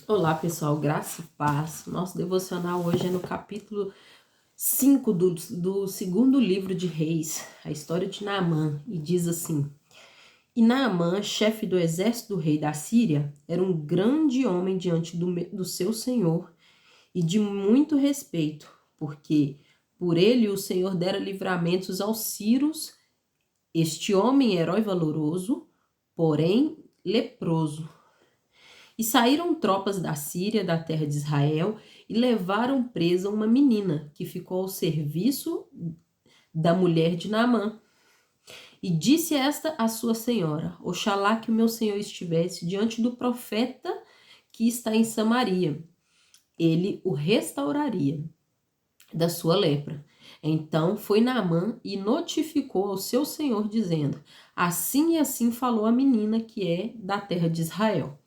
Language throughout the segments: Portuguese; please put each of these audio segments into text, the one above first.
Olá pessoal, graça e paz. Nosso devocional hoje é no capítulo 5 do segundo livro de Reis, a história de Naamã, e diz assim: E Naamã, chefe do exército do rei da Síria, era um grande homem diante do seu senhor e de muito respeito, porque por ele o Senhor dera livramentos aos sírios. Este homem, herói valoroso, porém leproso. E saíram tropas da Síria, da terra de Israel, e levaram presa uma menina, que ficou ao serviço da mulher de Naamã. E disse esta à sua senhora: Oxalá que o meu senhor estivesse diante do profeta que está em Samaria. Ele o restauraria da sua lepra. Então foi Naamã e notificou ao seu senhor, dizendo: Assim e assim falou a menina que é da terra de Israel.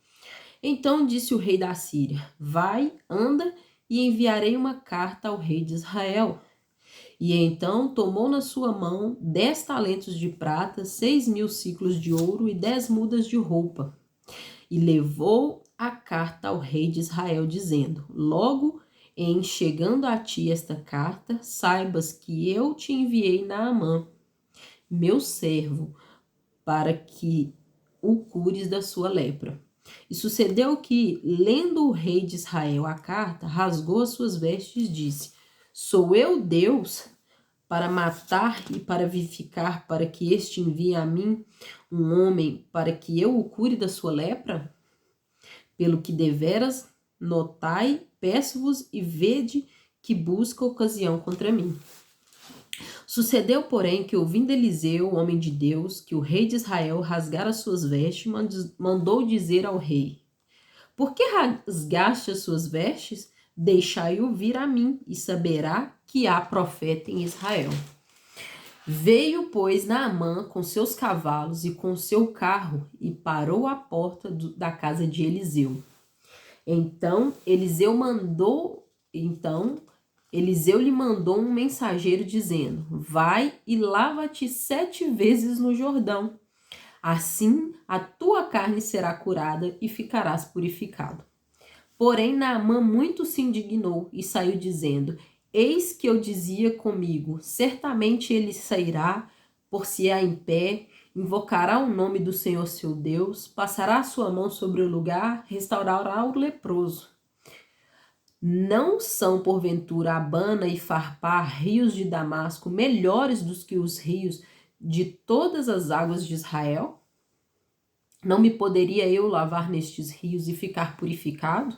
Então disse o rei da Síria: Vai, anda, e enviarei uma carta ao rei de Israel. E então tomou na sua mão 10 talentos de prata, 6.000 ciclos de ouro e 10 mudas de roupa. E levou a carta ao rei de Israel, dizendo: Logo em chegando a ti esta carta, saibas que eu te enviei Naamã, meu servo, para que o cures da sua lepra. E sucedeu que, lendo o rei de Israel a carta, rasgou as suas vestes e disse: Sou eu Deus para matar e para vivificar, para que este envie a mim um homem para que eu o cure da sua lepra? Pelo que deveras notai, peço-vos e vede que busca ocasião contra mim. Sucedeu, porém, que ouvindo Eliseu, o homem de Deus, que o rei de Israel rasgara suas vestes, mandou dizer ao rei: Por que rasgaste as suas vestes? Deixai-o vir a mim, e saberá que há profeta em Israel. Veio, pois, Naamã com seus cavalos e com seu carro, e parou à porta da casa de Eliseu. Então Eliseu lhe mandou um mensageiro dizendo: Vai e lava-te 7 vezes no Jordão. Assim a tua carne será curada e ficarás purificado. Porém, Naamã muito se indignou e saiu dizendo: Eis que eu dizia comigo: certamente ele sairá, por-se-á em pé, invocará o nome do Senhor seu Deus, passará a sua mão sobre o lugar, restaurará o leproso. Não são, porventura, Abana e Farpar, rios de Damasco, melhores do que os rios de todas as águas de Israel? Não me poderia eu lavar nestes rios e ficar purificado?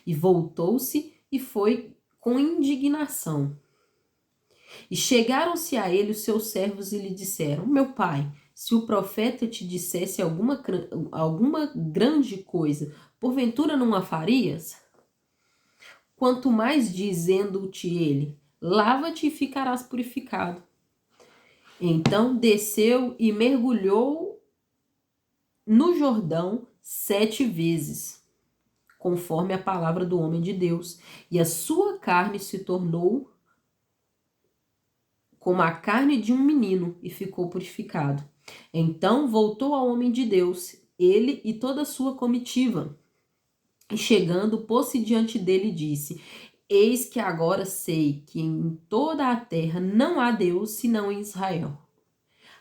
E voltou-se e foi com indignação. E chegaram-se a ele os seus servos e lhe disseram: Meu pai, se o profeta te dissesse alguma grande coisa, porventura não a farias? Quanto mais dizendo-te ele: Lava-te e ficarás purificado. Então desceu e mergulhou no Jordão 7 vezes, conforme a palavra do homem de Deus, e a sua carne se tornou como a carne de um menino e ficou purificado. Então voltou ao homem de Deus, ele e toda a sua comitiva. E chegando, pôs-se diante dele e disse: Eis que agora sei que em toda a terra não há Deus senão em Israel.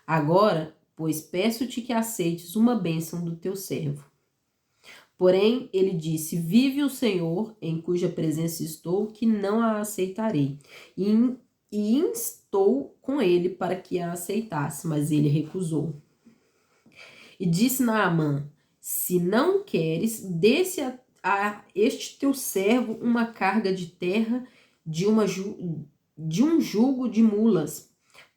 Agora, pois, peço-te que aceites uma bênção do teu servo. Porém, ele disse: Vive o Senhor, em cuja presença estou, que não a aceitarei. E instou com ele para que a aceitasse, mas ele recusou. E disse Naamã: Se não queres, desce a este teu servo uma carga de terra de um jugo de mulas.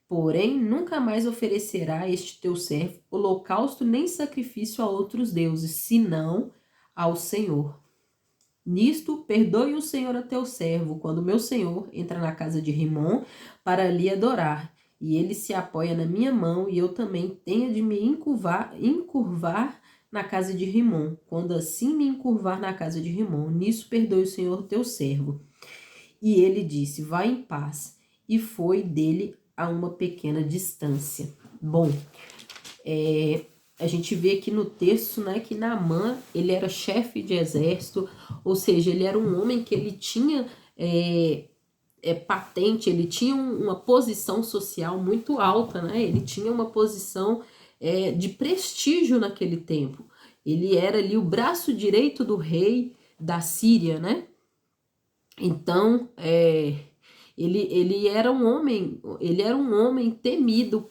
Porém, nunca mais oferecerá a este teu servo holocausto nem sacrifício a outros deuses, senão ao Senhor. Nisto, perdoe o Senhor a teu servo, quando meu senhor entra na casa de Rimom para lhe adorar, e ele se apoia na minha mão, e eu também tenho de me encurvar na casa de Rimom, quando assim me encurvar na casa de Rimom. Nisso perdoe o Senhor teu servo. E ele disse: Vai em paz. E foi dele a uma pequena distância. Bom, a gente vê aqui no texto, né, que Naamã, ele era chefe de exército, ou seja, ele era um homem que ele tinha patente, ele tinha uma posição social muito alta, né? Ele tinha uma posição de prestígio naquele tempo. Ele era ali o braço direito do rei da Síria, né? Então, ele era um homem temido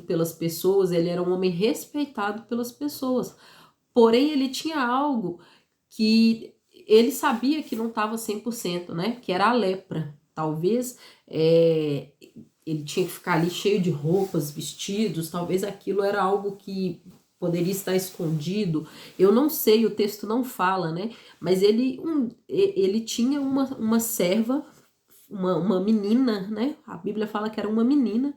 pelas pessoas, ele era um homem respeitado pelas pessoas. Porém, ele tinha algo que ele sabia que não estava 100%, né? Que era a lepra. Talvez ele tinha que ficar ali cheio de roupas, vestidos, talvez aquilo era algo que poderia estar escondido. Eu não sei, o texto não fala, né? Mas ele tinha uma serva, uma menina, né? A Bíblia fala que era uma menina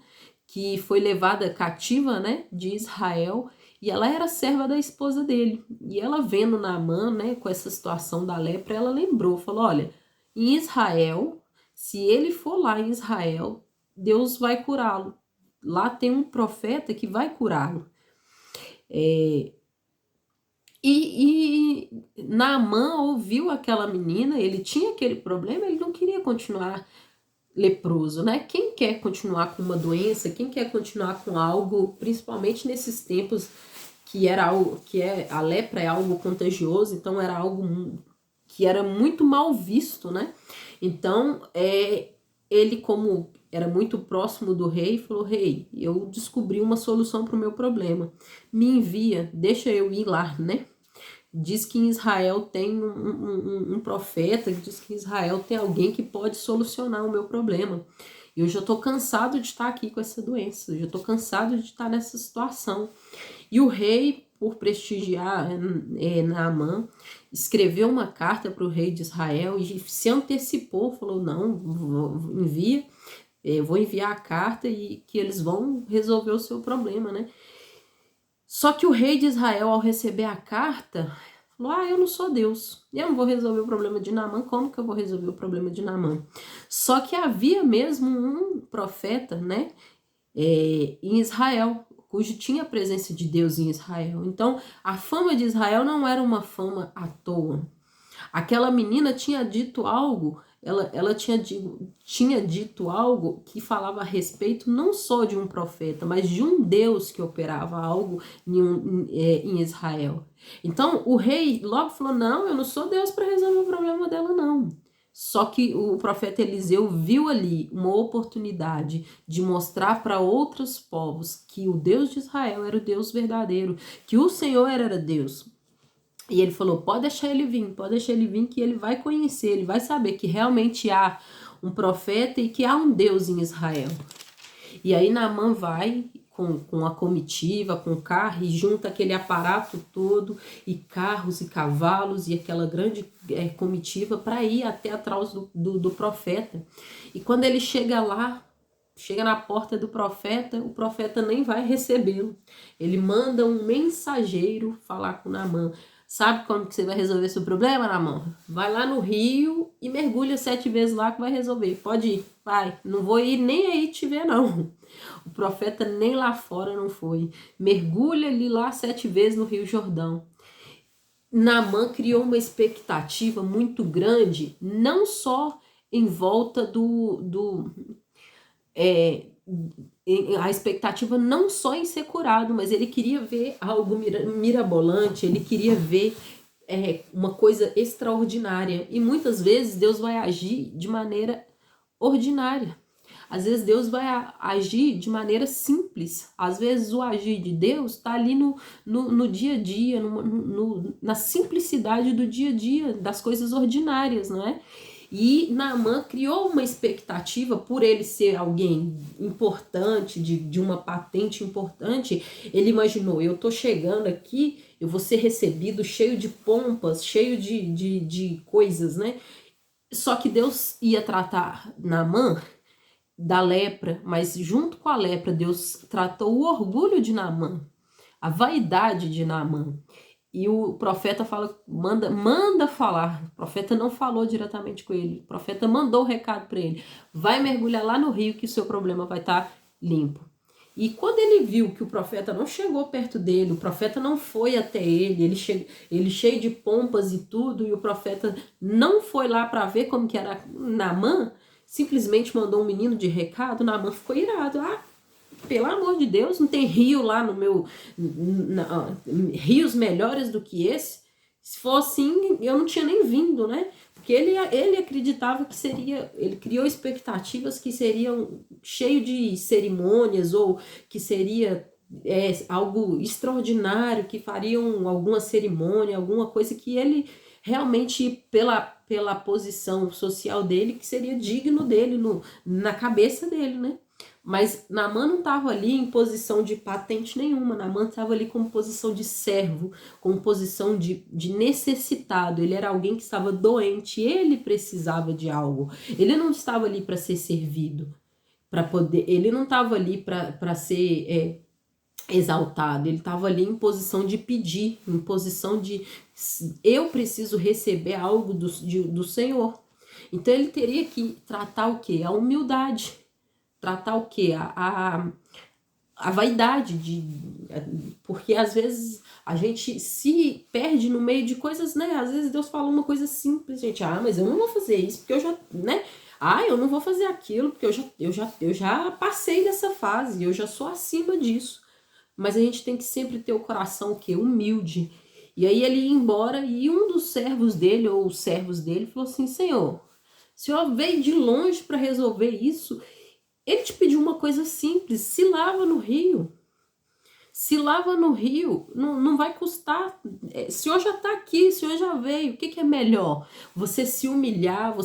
que foi levada cativa, né, de Israel, e ela era serva da esposa dele. E ela vendo Naamã, né, com essa situação da lepra, ela lembrou, falou: olha, em Israel, se ele for lá em Israel, Deus vai curá-lo. Lá tem um profeta que vai curá-lo. E Naamã ouviu aquela menina, ele tinha aquele problema, ele não queria continuar leproso, né? Quem quer continuar com uma doença, quem quer continuar com algo, principalmente nesses tempos que era algo, a lepra é algo contagioso, então era algo que era muito mal visto, né? Então, ele, como era muito próximo do rei, falou: rei, eu descobri uma solução para o meu problema, me envia, deixa eu ir lá, né? Diz que em Israel tem um profeta, diz que em Israel tem alguém que pode solucionar o meu problema. E eu já estou cansado de estar aqui com essa doença, eu já estou cansado de estar nessa situação. E o rei, por prestigiar Naamã, escreveu uma carta para o rei de Israel e se antecipou, falou: não, envia, vou enviar a carta e que eles vão resolver o seu problema, né? Só que o rei de Israel, ao receber a carta, falou: eu não sou Deus, eu não vou resolver o problema de Naamã. Como que eu vou resolver o problema de Naamã? Só que havia mesmo um profeta, né, em Israel, cujo tinha a presença de Deus em Israel. Então, a fama de Israel não era uma fama à toa. Aquela menina tinha dito algo, ela tinha dito algo que falava a respeito não só de um profeta, mas de um Deus que operava algo em Israel. Então o rei logo falou: não, eu não sou Deus para resolver o problema dela, não. Só que o profeta Eliseu viu ali uma oportunidade de mostrar para outros povos que o Deus de Israel era o Deus verdadeiro, que o Senhor era Deus. E ele falou: pode deixar ele vir, que ele vai conhecer, ele vai saber que realmente há um profeta e que há um Deus em Israel. E aí Naamã vai com a comitiva, com o carro, e junta aquele aparato todo, e carros e cavalos, e aquela grande comitiva para ir até atrás do profeta. E quando ele chega lá, chega na porta do profeta, o profeta nem vai recebê-lo. Ele manda um mensageiro falar com Naamã. Sabe como que você vai resolver seu problema, Naamã? Vai lá no rio e mergulha 7 vezes lá que vai resolver. Pode ir, vai. Não vou ir nem aí te ver, não. O profeta nem lá fora não foi. Mergulha ali lá 7 vezes no Rio Jordão. Naamã criou uma expectativa muito grande, não só em volta a expectativa não só em ser curado, mas ele queria ver algo mirabolante, ele queria ver uma coisa extraordinária. E muitas vezes Deus vai agir de maneira ordinária. Às vezes Deus vai agir de maneira simples. Às vezes o agir de Deus está ali no dia a dia, na simplicidade do dia a dia, das coisas ordinárias, não é? E Naamã criou uma expectativa, por ele ser alguém importante, de uma patente importante, ele imaginou: eu tô chegando aqui, eu vou ser recebido cheio de pompas, cheio de coisas, né? Só que Deus ia tratar Naamã da lepra, mas junto com a lepra, Deus tratou o orgulho de Naamã, a vaidade de Naamã. E o profeta fala, manda falar. O profeta não falou diretamente com ele. O profeta mandou o recado para ele: vai mergulhar lá no rio que o seu problema vai estar limpo. E quando ele viu que o profeta não chegou perto dele, o profeta não foi até ele, ele cheio de pompas e tudo, e o profeta não foi lá para ver como que era Naamã, simplesmente mandou um menino de recado, Naamã ficou irado. Ah, pelo amor de Deus, não tem rio lá no meu... rios melhores do que esse? Se for assim, eu não tinha nem vindo, né? Porque ele acreditava que seria... Ele criou expectativas que seriam cheio de cerimônias ou que seria algo extraordinário, que fariam alguma cerimônia, alguma coisa que ele realmente, pela posição social dele, que seria digno dele, na cabeça dele, né? Mas Naamã não estava ali em posição de patente nenhuma, Naamã estava ali como posição de servo, como posição de necessitado. Ele era alguém que estava doente, ele precisava de algo. Ele não estava ali para ser servido, para poder. Ele não estava ali para ser exaltado, ele estava ali em posição de pedir, em posição de eu preciso receber algo do Senhor. Então ele teria que tratar o quê? A humildade. Tratar o quê? A vaidade, porque às vezes a gente se perde no meio de coisas, né? Às vezes Deus fala uma coisa simples, gente, mas eu não vou fazer isso, porque eu já, né? Eu não vou fazer aquilo, porque eu já passei dessa fase, eu já sou acima disso. Mas a gente tem que sempre ter o coração o quê? Humilde. E aí ele ia embora e um dos servos dele, ou os servos dele, falou assim, Senhor, o Senhor veio de longe para resolver isso. Ele te pediu uma coisa simples, se lava no rio. Se lava no rio, não vai custar. O Senhor já está aqui, o Senhor já veio. O que é melhor? Você se humilhar,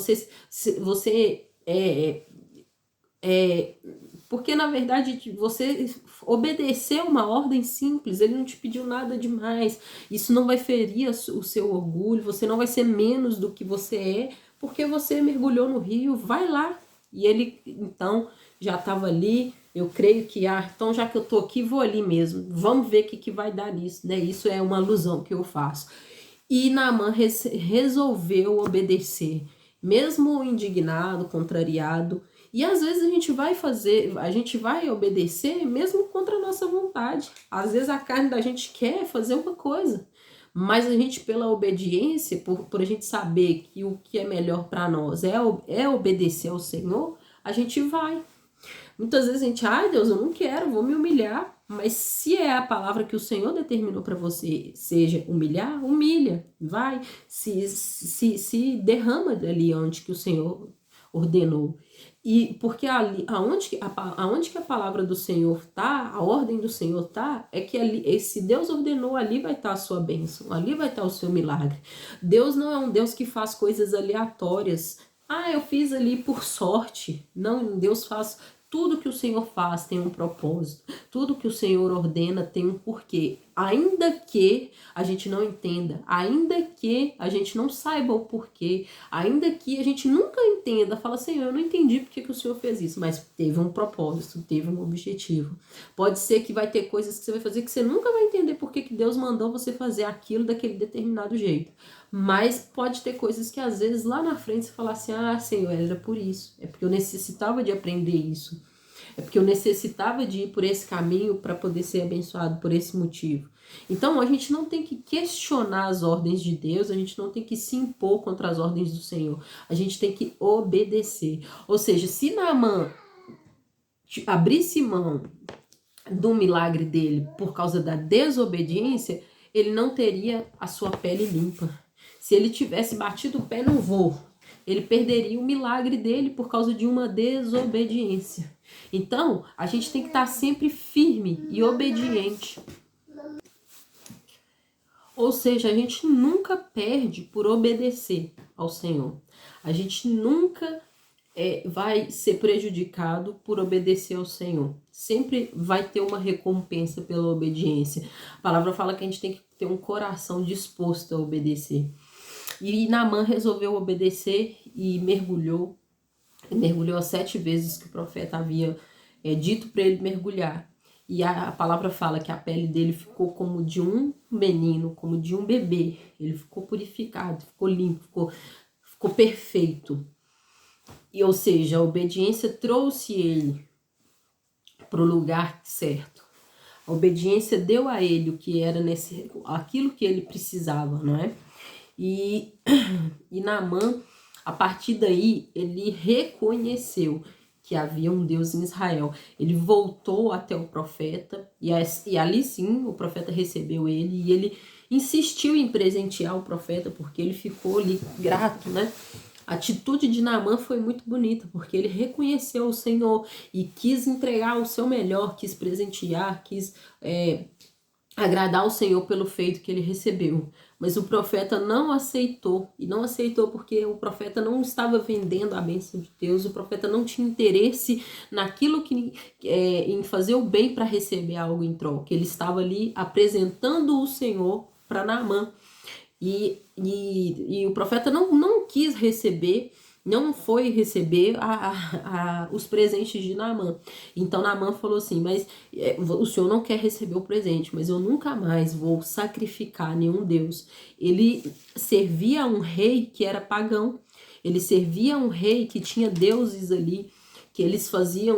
porque na verdade você obedecer uma ordem simples, ele não te pediu nada demais. Isso não vai ferir o seu orgulho, você não vai ser menos do que você é, porque você mergulhou no rio, vai lá. E ele então já estava ali, eu creio que, então já que eu tô aqui, vou ali mesmo, vamos ver o que vai dar nisso, né? Isso é uma alusão que eu faço. E Naamã resolveu obedecer, mesmo indignado, contrariado. E às vezes a gente vai obedecer mesmo contra a nossa vontade. Às vezes a carne da gente quer fazer uma coisa, mas a gente, pela obediência, por a gente saber que o que é melhor para nós é obedecer ao Senhor, a gente vai. Muitas vezes a gente, Deus, eu não quero, vou me humilhar. Mas se é a palavra que o Senhor determinou para você, seja humilhar, humilha, vai, se derrama ali onde que o Senhor ordenou. E porque ali, aonde que a palavra do Senhor tá, a ordem do Senhor tá, é que ali, se Deus ordenou, ali vai estar a sua bênção, ali vai estar o seu milagre. Deus não é um Deus que faz coisas aleatórias. Eu fiz ali por sorte. Não, Deus faz. Tudo que o Senhor faz tem um propósito. Tudo que o Senhor ordena tem um porquê. Ainda que a gente não entenda, ainda que a gente não saiba o porquê, ainda que a gente nunca entenda, fala, Senhor, eu não entendi porque que o Senhor fez isso, mas teve um propósito, teve um objetivo. Pode ser que vai ter coisas que você vai fazer que você nunca vai entender porque que Deus mandou você fazer aquilo daquele determinado jeito. Mas pode ter coisas que às vezes lá na frente você fala assim, Senhor, era por isso. É porque eu necessitava de aprender isso. É porque eu necessitava de ir por esse caminho para poder ser abençoado por esse motivo. Então a gente não tem que questionar as ordens de Deus, a gente não tem que se impor contra as ordens do Senhor. A gente tem que obedecer. Ou seja, se Naamã abrisse mão do milagre dele por causa da desobediência, ele não teria a sua pele limpa. Se ele tivesse batido o pé no voo, ele perderia o milagre dele por causa de uma desobediência. Então, a gente tem que estar sempre firme e obediente. Ou seja, a gente nunca perde por obedecer ao Senhor. A gente nunca vai ser prejudicado por obedecer ao Senhor. Sempre vai ter uma recompensa pela obediência. A palavra fala que a gente tem que ter um coração disposto a obedecer. E Naamã resolveu obedecer e mergulhou as 7 vezes que o profeta havia dito para ele mergulhar. E a palavra fala que a pele dele ficou como de um menino, como de um bebê. Ele ficou purificado, ficou limpo, ficou perfeito. E, ou seja, a obediência trouxe ele para o lugar certo. A obediência deu a ele o que era aquilo que ele precisava, não é? E Naamã, a partir daí, ele reconheceu que havia um Deus em Israel. Ele voltou até o profeta, e ali sim o profeta recebeu ele, e ele insistiu em presentear o profeta, porque ele ficou ali grato, né? A atitude de Naamã foi muito bonita, porque ele reconheceu o Senhor e quis entregar o seu melhor, quis presentear, quis agradar o Senhor pelo feito que ele recebeu. Mas o profeta não aceitou, e não aceitou porque o profeta não estava vendendo a bênção de Deus, o profeta não tinha interesse naquilo em fazer o bem para receber algo em troca. Ele estava ali apresentando o Senhor para Naamã. E o profeta não quis receber, não foi receber os presentes de Naamã. Então Naamã falou assim, mas o senhor não quer receber o presente, mas eu nunca mais vou sacrificar nenhum Deus. Ele servia a um rei que era pagão, ele servia a um rei que tinha deuses ali, que eles faziam,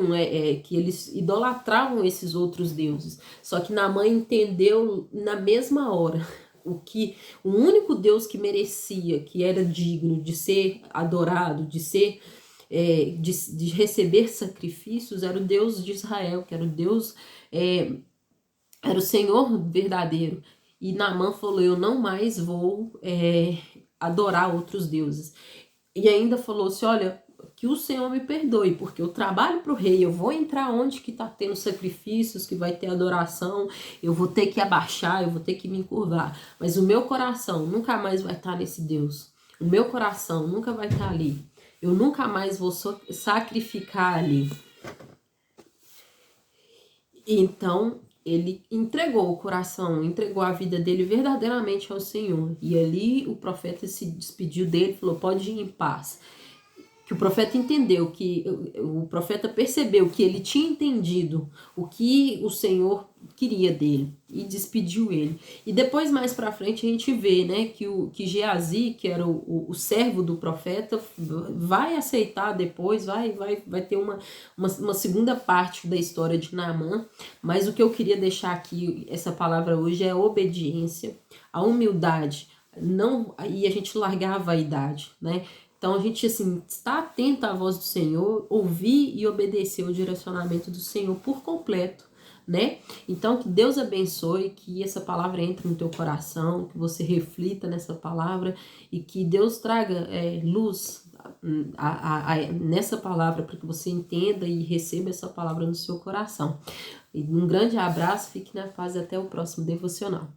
que eles idolatravam esses outros deuses. Só que Naamã entendeu na mesma hora o único Deus que merecia, que era digno de ser adorado, de ser de receber sacrifícios, era o Deus de Israel, que era o Deus, era o Senhor verdadeiro. E Naamã falou, eu não mais vou adorar outros deuses. E ainda falou assim, olha, que o Senhor me perdoe, porque eu trabalho para o rei, eu vou entrar onde que está tendo sacrifícios, que vai ter adoração, eu vou ter que abaixar, eu vou ter que me encurvar, mas o meu coração nunca mais vai estar nesse Deus, o meu coração nunca vai estar ali, eu nunca mais vou sacrificar ali. Então ele entregou o coração, entregou a vida dele verdadeiramente ao Senhor, e ali o profeta se despediu dele, falou, pode ir em paz. Que o profeta entendeu, que o profeta percebeu que ele tinha entendido o que o Senhor queria dele e despediu ele. E depois, mais para frente, a gente vê, né, que Geazi, que era o servo do profeta, vai aceitar depois, vai ter uma segunda parte da história de Naamã. Mas o que eu queria deixar aqui, essa palavra hoje, é a obediência, a humildade, não, e a gente largar a vaidade, né? Então a gente assim, está atento à voz do Senhor, ouvir e obedecer o direcionamento do Senhor por completo, né? Então que Deus abençoe, que essa palavra entre no teu coração, que você reflita nessa palavra e que Deus traga luz nessa palavra para que você entenda e receba essa palavra no seu coração. E um grande abraço, fique na paz, até o próximo devocional.